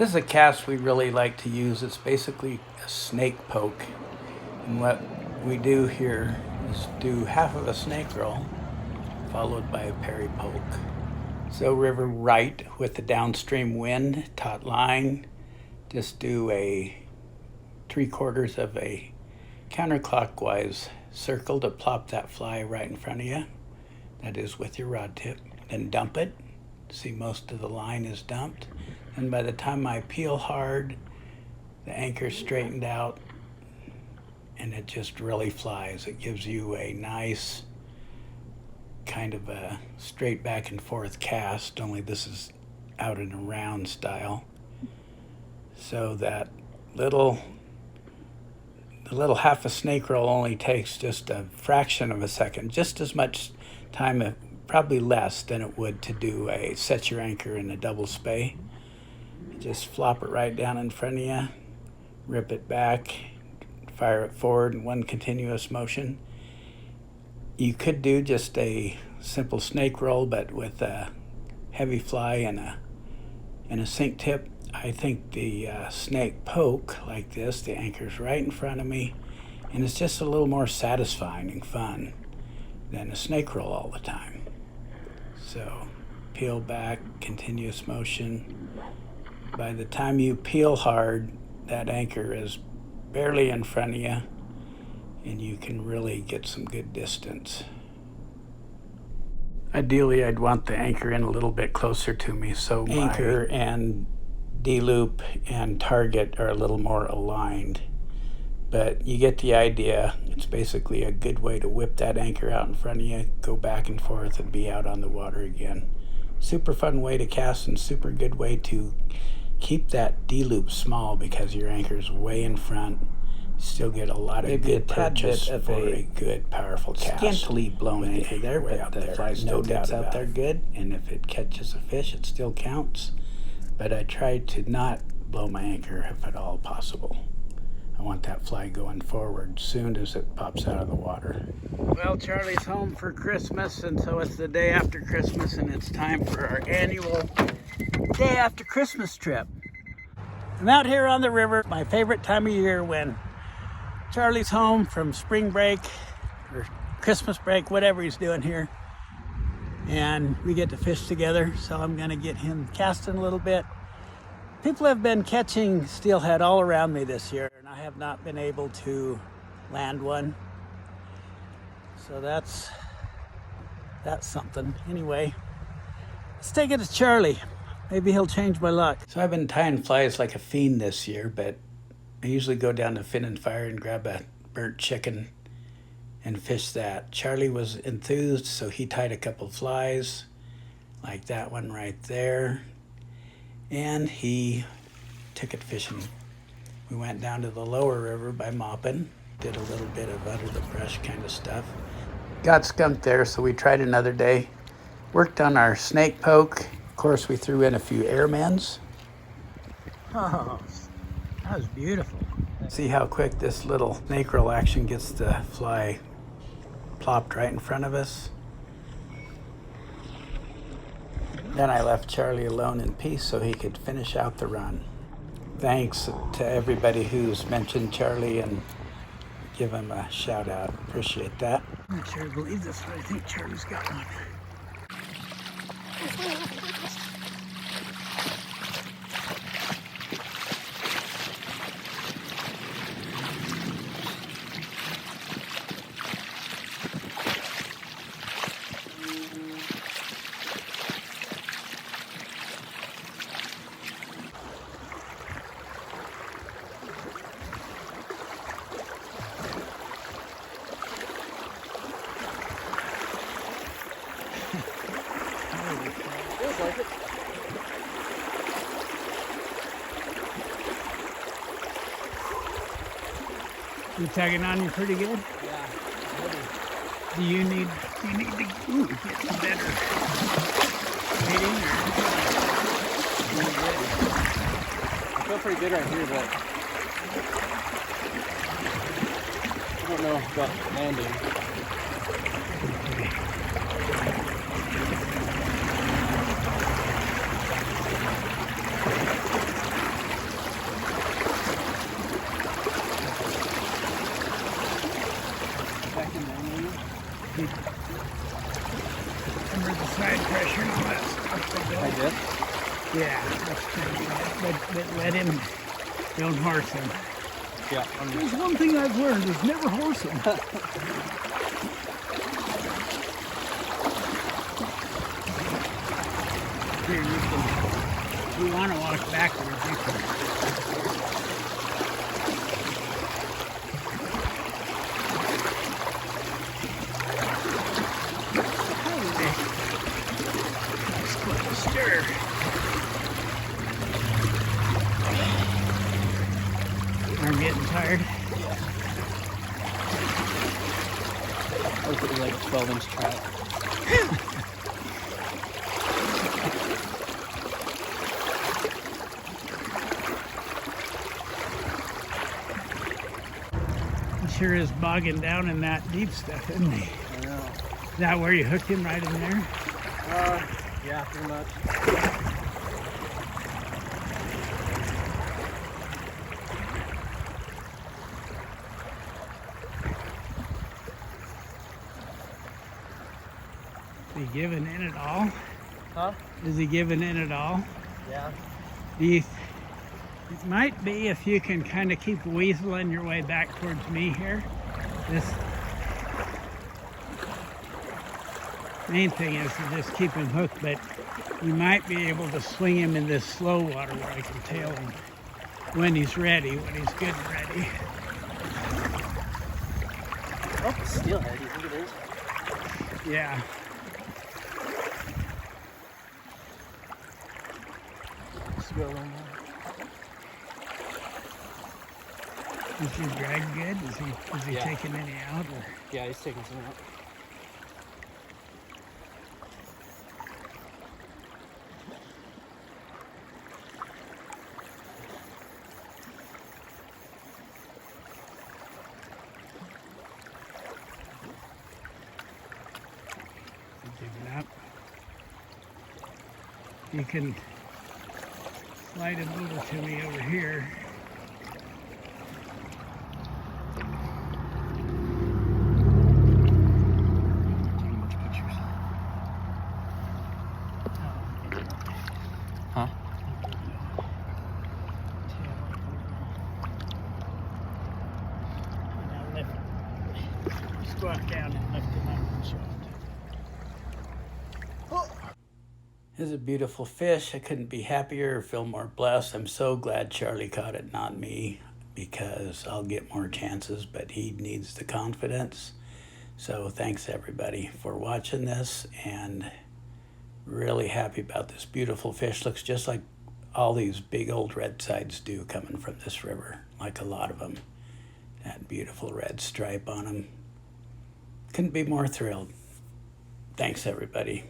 This is a cast we really like to use. It's basically a snake poke. And what we do here is do half of a snake roll followed by a parry poke. So river right with the downstream wind, taut line, just do a 3/4 of a counterclockwise circle to plop that fly right in front of you. That is with your rod tip. Then dump it. See, most of the line is dumped. And by the time I peel hard, the anchor's straightened out and it just really flies. It gives you a nice kind of a straight back and forth cast, only this is out and around style. So that the little half a snake roll only takes just a fraction of a second, just as much time, probably less than it would to do a set your anchor in a double spey. Just flop it right down in front of you, rip it back, fire it forward in one continuous motion. You could do just a simple snake roll, but with a heavy fly and a sink tip. I think the snake poke like this, the anchor's right in front of me, and it's just a little more satisfying and fun than a snake roll all the time. So peel back, continuous motion. By the time you peel hard, that anchor is barely in front of you, and you can really get some good distance. Ideally, I'd want the anchor in a little bit closer to me, so anchor and D-loop and target are a little more aligned. But you get the idea. It's basically a good way to whip that anchor out in front of you, go back and forth, and be out on the water again. Super fun way to cast and super good way to keep that D-loop small because your anchor's way in front. Still get a lot of good purchase for a good, powerful cast. Scantily blown anchor there, but the fly's no doubt out there good, and if it catches a fish, it still counts. But I try to not blow my anchor if at all possible. I want that fly going forward soon as it pops out of the water. Well, Charlie's home for Christmas, and so it's the day after Christmas, and it's time for our annual day after Christmas trip. I'm out here on the river, my favorite time of year when Charlie's home from spring break or Christmas break, whatever he's doing here. And we get to fish together, so I'm gonna get him casting a little bit. People have been catching steelhead all around me this year, and I have not been able to land one. So that's something. Anyway, let's take it to Charlie. Maybe he'll change my luck. So I've been tying flies like a fiend this year, but I usually go down to Fin and Fire and grab a burnt chicken and fish that. Charlie was enthused, so he tied a couple flies, like that one right there, and he took it fishing. We went down to the lower river by Moppin, did a little bit of under the brush kind of stuff. Got skunked there, so we tried another day. Worked on our snake poke. Of course, we threw in a few airmens. Oh, that was beautiful. See how quick this little snake roll action gets the fly plopped right in front of us. Then I left Charlie alone in peace so he could finish out the run. Thanks to everybody who's mentioned Charlie and give him a shout out. Appreciate that. I'm not sure I believe this, but I think Charlie's got one. Like it. You tagging on you pretty good? Yeah. Do you need to get some better baiting? I feel pretty good right here, but I don't know about landing. But let him, don't horse him. Yeah. There's one thing I've learned is never horse him. Here, if you want to walk backwards, you can. That's quite a stir. I'm getting tired. I was looking like a 12-inch trout. He sure is bogging down in that deep stuff, isn't he? I know. Is that where you hooked him, right in there? Yeah, pretty much. Is he giving in at all? Huh? Is he giving in at all? Yeah. It might be if you can kind of keep weaseling your way back towards me here. This main thing is to just keep him hooked, but you might be able to swing him in this slow water where I can tail him when he's ready, when he's good and ready. Oh, steelhead, you think it is? Yeah. Let's go in there. Is your drag good? Is he Yeah. taking any out? Or? Yeah, he's taking some out. Giving up. You can slide him over to me over here. Huh? Now lift. Squat down and lift him up and show it. This is a beautiful fish. I couldn't be happier or feel more blessed. I'm so glad Charlie caught it, not me, because I'll get more chances, but he needs the confidence. So thanks everybody for watching this, and really happy about this beautiful fish. Looks just like all these big old red sides do coming from this river, like a lot of them. That beautiful red stripe on them. Couldn't be more thrilled. Thanks everybody.